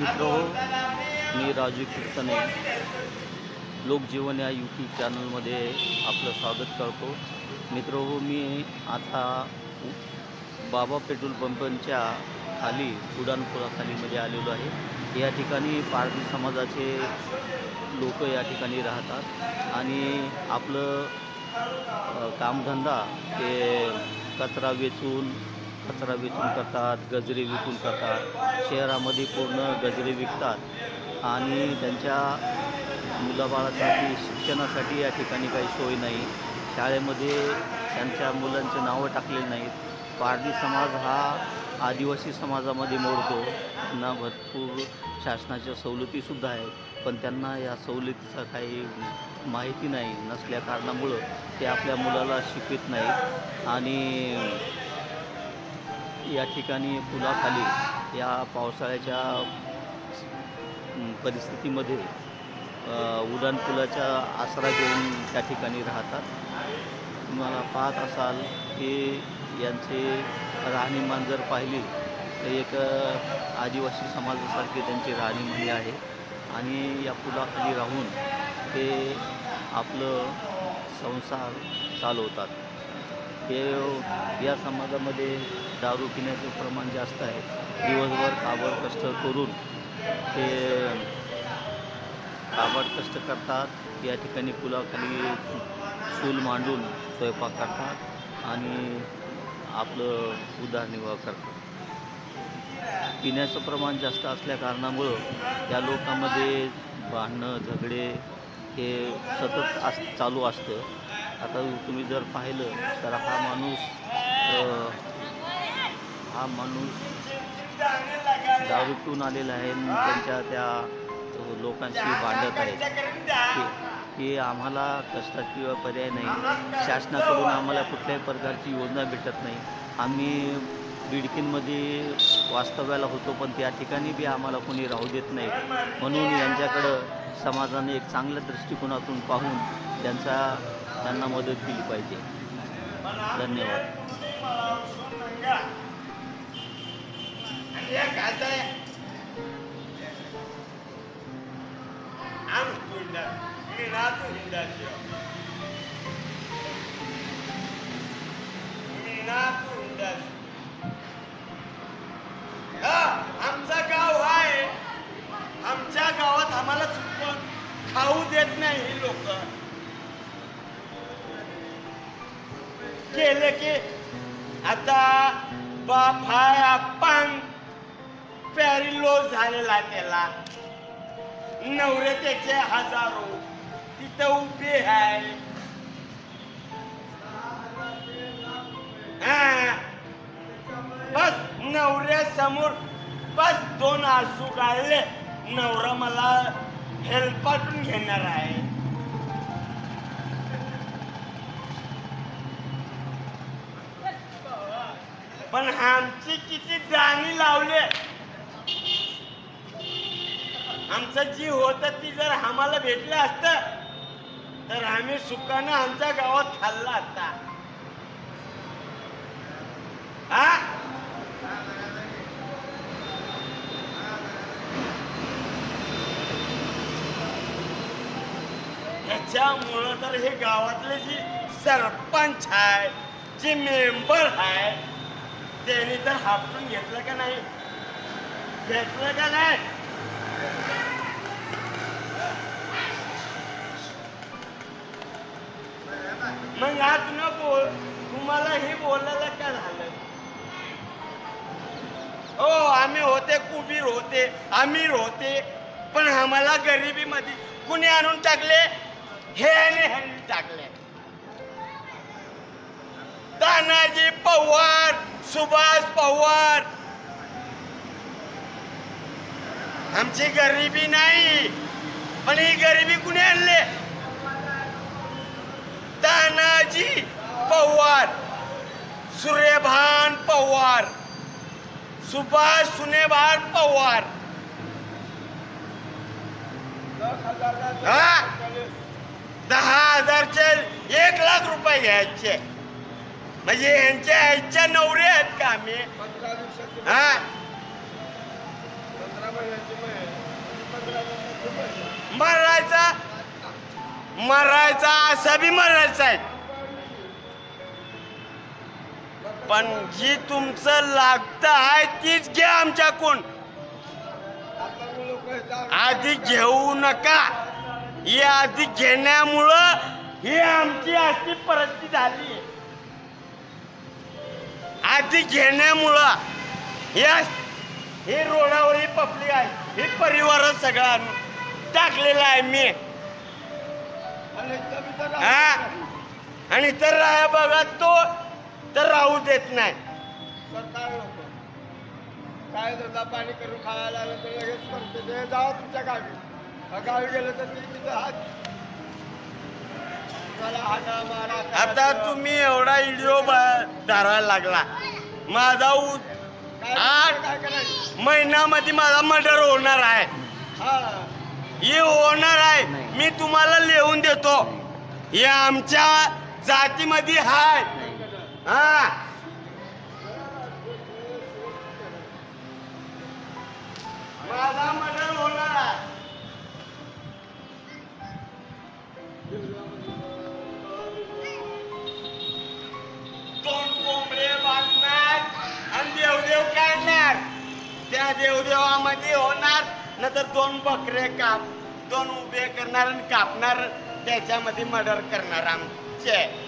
मित्रहो, मी राजू कीर्तने लोकजीवन या यूट्यूब चॅनलमध्ये आपलं स्वागत करतो. मित्रहो, मी आता बाबा पेट्रोल पंपांच्या खाली उड्डाणपुलाखालीमध्ये आलेलो आहे. या ठिकाणी पारधी समाजाचे लोक या ठिकाणी राहतात आणि आपलं कामधंदा ते कचरा वेचून करतात, गजरे विकून करतात. शहरामध्ये पूर्ण गजरे विकतात आणि त्यांच्या मुलाबाळासाठी शिक्षणासाठी या ठिकाणी काही सोय नाही. शाळेमध्ये त्यांच्या मुलांचे नावं टाकलेली नाहीत. पारधी समाज हा आदिवासी समाजामध्ये मोडतो. त्यांना भरपूर शासनाच्या सवलतीसुद्धा आहेत, पण त्यांना या सवलतीचा काही माहिती नाही नसल्या कारणामुळं ते आपल्या मुलाला शिकवित नाहीत. आणि या ठिकाणी पुलाखाली या पावसाळ्याच्या परिस्थितीमध्ये उड्डाणपुलाचा आसरा घेऊन त्या ठिकाणी राहतात. तुम्हाला पाहत असाल की यांचे राहणीमान जर पाहिली तर एक आदिवासी समाजासारखे त्यांची राहणीमान आहे आणि या पुलाखाली राहून ते आपलं संसार चालवतात. हे या समाजामध्ये दारू पिण्याचं प्रमाण जास्त आहे. दिवसभर काबड कष्ट करून ते कष्ट करतात. या ठिकाणी पुलाखाली चूल मांडून स्वयंपाक करतात आणि आपलं उदरनिर्वाह करतात. पिण्याचं प्रमाण जास्त असल्या कारणामुळं या लोकांमध्ये भांडणं झगडे हे सतत चालू असतं. आता तुम्ही जर पाहिलं तर हा माणूस दारू पिऊन आलेला आहे आणि त्यांच्या त्या लोकांशी भांडत आहे की आम्हाला कष्टाशिवाय पर्याय नाही. शासनाकडून आम्हाला कुठल्याही प्रकारची योजना भेटत नाही. आम्ही बिडकीनमध्ये वास्तव्याला होतो, पण त्या ठिकाणी बी आम्हाला कोणी राहू देत नाही. म्हणून यांच्याकडं समाजाने एक चांगल्या दृष्टिकोनातून पाहून त्यांना मदत केली पाहिजे. धन्यवाद. आमचं गाव आहे. आमच्या गावात आम्हाला चुकवून खाऊ देत नाही ही लोक. केलं की आता बाप हाय आपण पॅरिलोस झालेला त्याला. नवरे त्याचे हजारो तिथं उभे आहे. बस नवऱ्यासमोर बस 2 आसू गाळले. नवरा मला हेल्पाटून घेणार आहे. पण आमची किती दाणी लावले. आमचं जी होतं ती जर आम्हाला भेटलं असतं तर आम्ही सुखानं आमच्या गावात खाल्ला असता. ह्याच्यामुळं तर हे गावातले जी सरपंच आहे, जे मेंबर आहे, त्यांनी तर हापटून घेतलं का नाही? घेतलं का नाही? मग आज न बोल, तुम्हाला हे बोलायला काय झालं? हो, आम्ही होते कुबीर होते, अमीर होते, पण आम्हाला गरिबीमध्ये कुणी आणून टाकले? ह्याने टाकले. तानाजी पवार, सुभाष पवार. आमची गरिबी नाही, पण ही गरिबी कुणी आणले? तानाजी पवार, सूर्यभान पवार, सुभाष सुनेभान पवार. 10,000चे 1,00,000 रुपये घ्यायचे. म्हणजे यांच्या आईच्या नवरे आहेत का आम्ही? मरायचा मरायचा असं बी मरायचं आहे, पण जी तुमचं लागतं आहे तीच घ्या आमच्याकडून. आधी घेऊ नका. ही आधी घेण्यामुळं ही आमची अशी परिस्थिती झाली. आधी घेण्यामुळं हे रोडावर ही पब्लिक आहे, हे परिवार सगळा टाकलेला आहे मी. हा, आणि तर राहा बघा तो तर राहू देत नाही. सरकार लोक काय धंदा पाणी करून खायला आलं तर लगेच म्हणते ते जावा तुमच्या गावी. गावी गेलं तर ते तिथं हाता मारा. आता तुम्ही एवढा व्हिडिओ धरायला लागला. माझा 8 महिन्यामध्ये माझा मर्डर होणार आहे. हे होणार आहे. मी तुम्हाला लिहून देतो. हे आमच्या जातीमध्ये हाय. हा, माझा मर्डर होणार आहे. दोन कोंबडे बांधणार आणि देवदेव काढणार. त्या देवदेवामध्ये होणार, नंतर 2 बकरे 2 उभे करणार आणि कापणार, त्याच्यामध्ये मर्डर करणार आमचे.